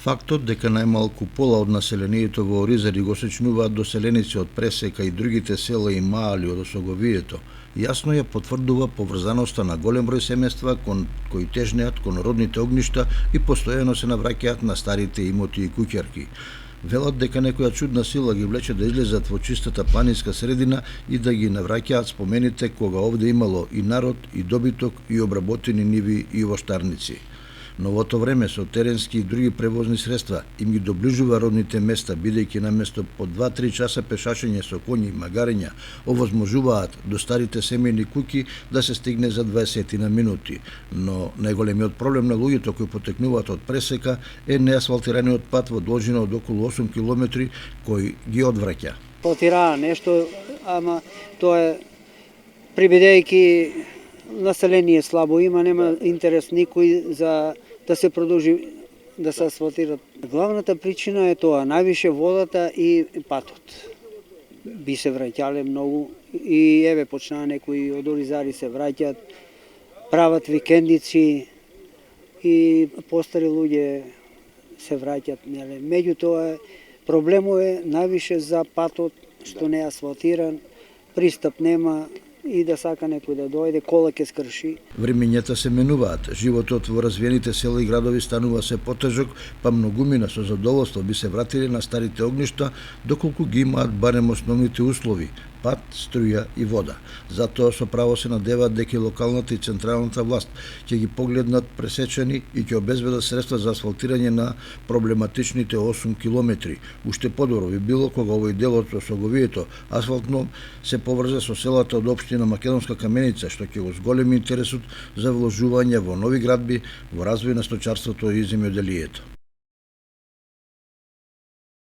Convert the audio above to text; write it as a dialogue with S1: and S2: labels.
S1: Фактот дека најмалку пола од населението во Оризари го сечнуваат доселеници од Пресека и другите села и маали од Осоговието, јасно ја потврдува поврзаноста на голем број семејства кои тежнеат кон родните огништа и постојано се навраќаат на старите имоти и куќарки. Велат дека некоја чудна сила ги влече да излезат во чистата планинска средина и да ги навраќаат спомените кога овде имало и народ, и добиток, и обработени ниви и воштарници. Новото време со теренски и други превозни средства им ги доближува родните места, бидејќи наместо по 2-3 часа пешачење со коњи и магарења овозможуваат до старите семејни куќи да се стигне за 20 на минути. Но најголемиот проблем на луѓето кои потекнуваат од Пресека е неасфалтираниот пат во должина од околу 8 километри кој ги одвраќа.
S2: Асфалтира нешто, ама тоа е прибедејќи население слабо има, нема интерес никој за да се продолжи да се асфалтира. Главната причина е тоа, највише водата и патот. Би се враќале многу и еве почнаа некои од Оризари се враќаат, прават викендици и постари луѓе се враќаат, нели. Меѓутоа проблемот е највише за патот што не е асфалтиран, пристап нема, и да сака некој да дојде, кола ќе скрши.
S1: Времењата се менуваат, животот во развиените села и градови станува се потежок, па многумина со задоволство би се вратиле на старите огништа, доколку ги имаат барем основните услови – пат, струја и вода. Затоа со право се надеваат дека и локалната и централната власт ќе ги погледнат пресечени и ќе обезбедат средства за асфалтирање на проблематичните 8 километри. Уште подобро би било кога овој дел од Осоговието асфалтно се поврзе со селата од општина Македонска Каменица, што ќе го зголеми интересот за вложување во нови градби, во развој на сточарството и земјоделието.